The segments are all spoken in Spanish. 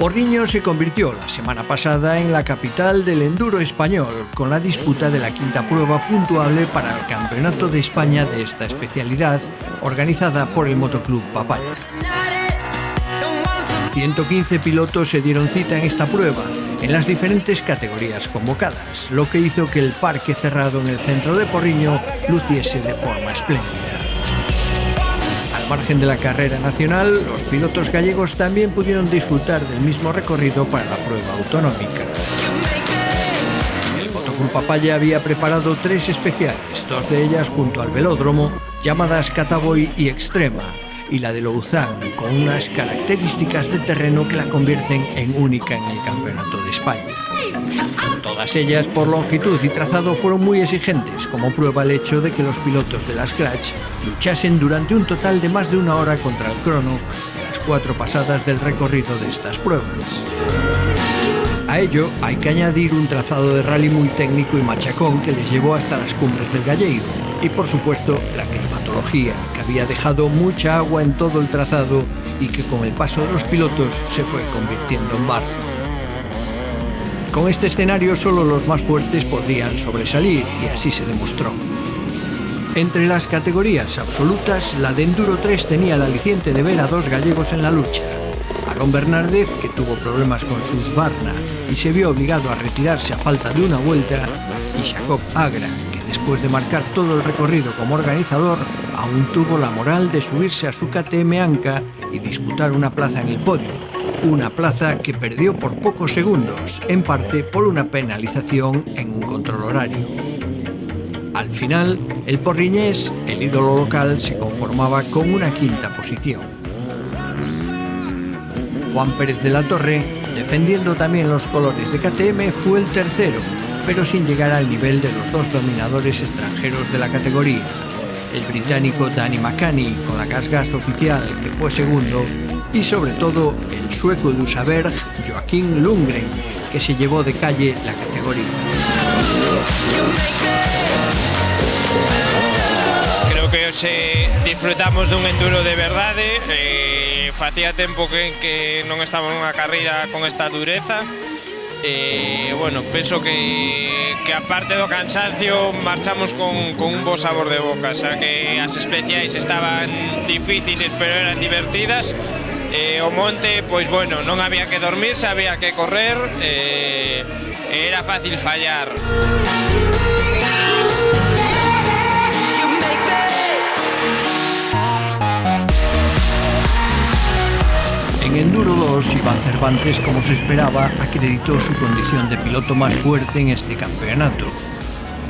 Porriño se convirtió la semana pasada en la capital del enduro español, con la disputa de la quinta prueba puntuable para el Campeonato de España de esta especialidad, organizada por el Motoclub Papaya. 115 pilotos se dieron cita en esta prueba, en las diferentes categorías convocadas, lo que hizo que el parque cerrado en el centro de Porriño luciese de forma espléndida. Al margen de la carrera nacional, los pilotos gallegos también pudieron disfrutar del mismo recorrido para la prueba autonómica. El Motoclub Papaya había preparado 3 especiales, 2 de ellas junto al velódromo, llamadas Cataboy y Extrema, y la de Louzán, con unas características de terreno que la convierten en única en el Campeonato de España. Todas ellas, por longitud y trazado, fueron muy exigentes, como prueba el hecho de que los pilotos de la Scratch luchasen durante un total de más de 1 hora contra el crono en las 4 pasadas del recorrido de estas pruebas. A ello hay que añadir un trazado de rally muy técnico y machacón que les llevó hasta las cumbres del Galleiro, y por supuesto la climatología, que había dejado mucha agua en todo el trazado y que con el paso de los pilotos se fue convirtiendo en barro. Con este escenario solo los más fuertes podían sobresalir, y así se demostró. Entre las categorías absolutas, la de Enduro 3 tenía el aliciente de ver a 2 gallegos en la lucha. Aarón Bernárdez, que tuvo problemas con su Husqvarna y se vio obligado a retirarse a falta de una vuelta, y Jacob Agra, que después de marcar todo el recorrido como organizador, aún tuvo la moral de subirse a su KTM Anka y disputar una plaza en el podio. Una plaza que perdió por pocos segundos, en parte por una penalización en un control horario. Al final, el porriñés, el ídolo local, se conformaba con una 5ª posición. Juan Pérez de la Torre, defendiendo también los colores de KTM, fue el tercero, pero sin llegar al nivel de los 2 dominadores extranjeros de la categoría. El británico Danny McCanny, con la Gas oficial, que fue segundo, y sobre todo el sueco de Usaberg, Joaquín Lundgren, que se llevó de calle la categoría. Creo que hoxe disfrutamos dun enduro de verdade. Facía tempo que non estaba nunha carreira con esta dureza. Bueno, penso que aparte do cansancio marchamos con un bo sabor de boca, xa que as especiais estaban difíciles pero eran divertidas. O monte, pois bueno, non había que dormirse, había que correr, era fácil fallar. En Enduro 2, Iván Cervantes, como se esperaba, acreditó su condición de piloto más fuerte en este campeonato.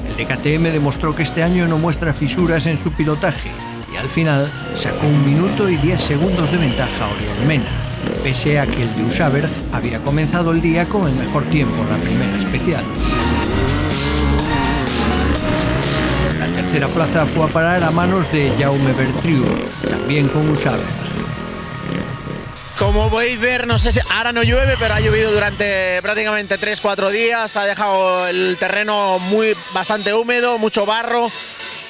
El de KTM demostró que este año no muestra fisuras en su pilotaje, y al final sacó 1 minuto y 10 segundos de ventaja a Oriol Mena, pese a que el de Usaberg había comenzado el día con el mejor tiempo en la primera especial. La tercera plaza fue a parar a manos de Jaume Bertriu, también con Usaberg. Como podéis ver, no sé si ahora no llueve, pero ha llovido durante prácticamente 3-4 días, ha dejado el terreno bastante húmedo, mucho barro.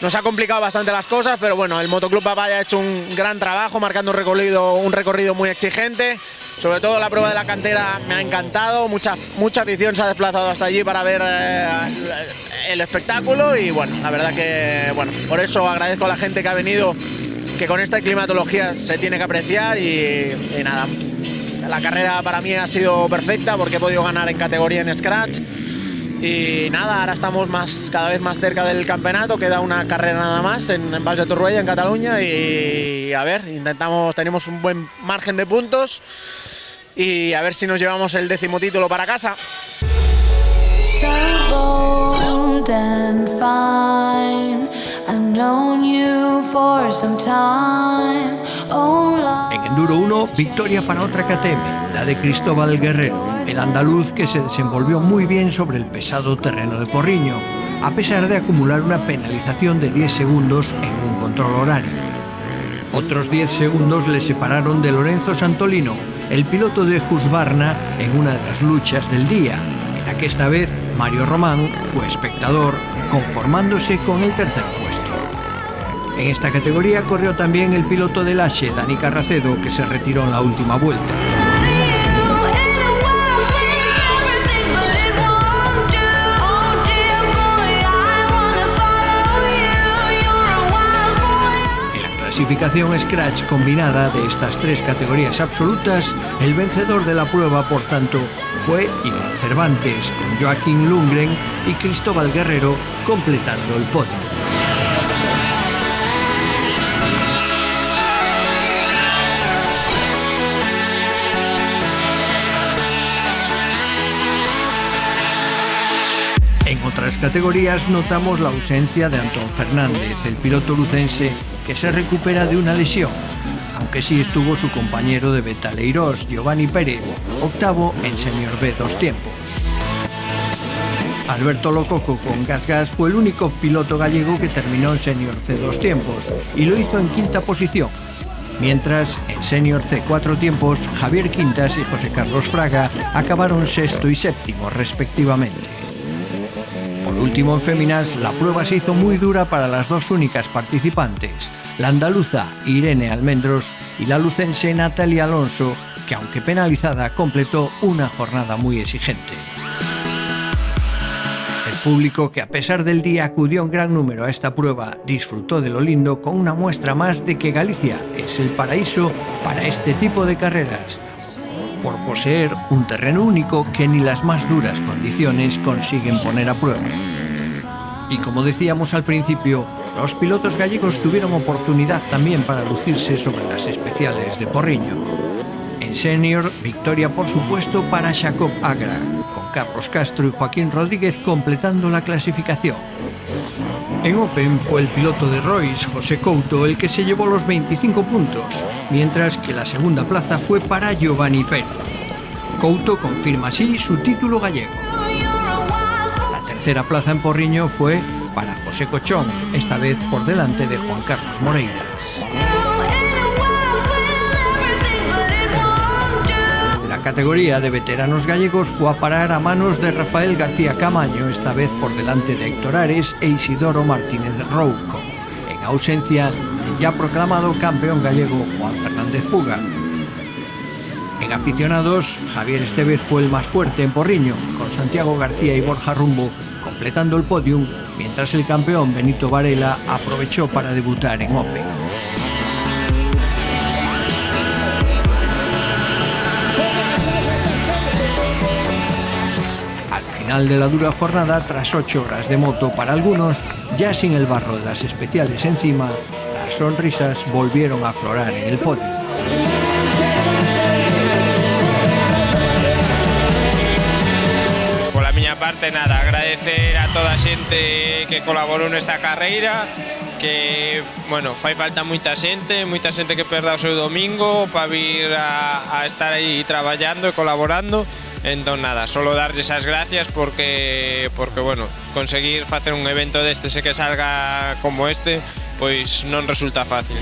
Nos ha complicado bastante las cosas, pero bueno, el Motoclub Papaya ha hecho un gran trabajo, marcando un recorrido muy exigente. Sobre todo la prueba de la cantera me ha encantado, mucha afición se ha desplazado hasta allí para ver el espectáculo, y bueno, la verdad que bueno, por eso agradezco a la gente que ha venido, que con esta climatología se tiene que apreciar, y nada, la carrera para mí ha sido perfecta porque he podido ganar en categoría en Scratch. Y nada, ahora estamos cada vez más cerca del campeonato, queda una carrera nada más en Valls de Torroella, en Cataluña, y a ver, tenemos un buen margen de puntos y a ver si nos llevamos el 10º título para casa. En Enduro 1, victoria para otra KTM, la de Cristóbal Guerrero, el andaluz, que se desenvolvió muy bien sobre el pesado terreno de Porriño, a pesar de acumular una penalización de 10 segundos en un control horario. Otros 10 segundos le separaron de Lorenzo Santolino, el piloto de Husqvarna, en una de las luchas del día, en la que esta vez Mario Román fue espectador, conformándose con el tercer puesto. En esta categoría corrió también el piloto del Lache, Dani Carracedo, que se retiró en la última vuelta. clasificación Scratch combinada de estas tres categorías absolutas, el vencedor de la prueba, por tanto, fue Iván Cervantes, con Joaquín Lundgren y Cristóbal Guerrero completando el podio. En otras categorías notamos la ausencia de Antón Fernández, el piloto lucense que se recupera de una lesión, aunque sí estuvo su compañero de Betaleiros, Giovanni Pérez, octavo en Senior B 2 tiempos. Alberto Lococo con Gas Gas fue el único piloto gallego que terminó en Senior C 2 tiempos y lo hizo en quinta posición, mientras en Senior C 4 tiempos Javier Quintas y José Carlos Fraga acabaron sexto y séptimo respectivamente. Por último, en féminas, la prueba se hizo muy dura para las dos únicas participantes, la andaluza Irene Almendros y la lucense Natalia Alonso, que aunque penalizada completó una jornada muy exigente. El público, que a pesar del día acudió en gran número a esta prueba, disfrutó de lo lindo con una muestra más de que Galicia es el paraíso para este tipo de carreras, por poseer un terreno único que ni las más duras condiciones consiguen poner a prueba. Y como decíamos al principio, los pilotos gallegos tuvieron oportunidad también para lucirse sobre las especiales de Porriño. En Senior, victoria por supuesto para Jacob Agra, con Carlos Castro y Joaquín Rodríguez completando la clasificación. En Open fue el piloto de Royce, José Couto, el que se llevó los 25 puntos, mientras que la segunda plaza fue para Giovanni Pérez. Couto confirma así su título gallego. La tercera plaza en Porriño fue para José Cochón, esta vez por delante de Juan Carlos Moreiras. La categoría de veteranos gallegos fue a parar a manos de Rafael García Camaño, esta vez por delante de Héctor Ares e Isidoro Martínez Rouco, en ausencia del ya proclamado campeón gallego Juan Fernández Puga. En aficionados, Javier Estevez fue el más fuerte en Porriño, con Santiago García y Borja Rumbo completando el podium, mientras el campeón Benito Varela aprovechó para debutar en Open. Al final de la dura jornada, tras 8 horas de moto para algunos, ya sin el barro de las especiales encima, las sonrisas volvieron a aflorar en el podio. Pola miña parte, nada, agradecer a toda a xente que colaborou nesta carreira, que, bueno, fai falta moita xente que perda o seu domingo para vir a estar aí traballando e colaborando. Entón, nada, solo darles as gracias porque bueno, conseguir facer un evento deste e que salga como este, pois non resulta fácil.